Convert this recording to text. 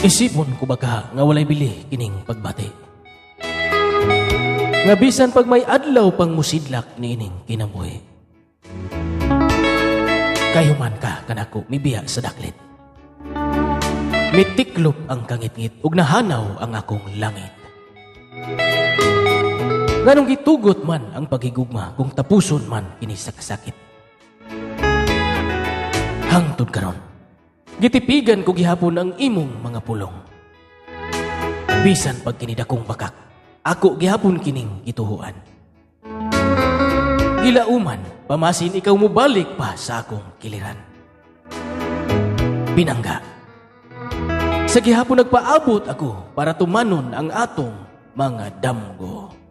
Isipon ko baka nga walay bili kining pagbati. Nga bisan pag may adlaw pang musidlak niining kinabuhi. Kayuman ka kanako mibiya sa daklit. Mitiklop ang kangit-ngit ug nahanaw ang akong langit. Nganong gitugot man ang paghigugma kung tapuson man kini sa kasakit. Hangtod karon, gitipigan ko gihapon ang imong mga pulong. Bisan pag kinidakong bakak, ako gihapon kining gituhuan. Gilauman, pamasin ikaw mo balik pa sa akong kiliran. Binangga, sa gihapon nagpaabot ako para tumanon ang atong mga damgo.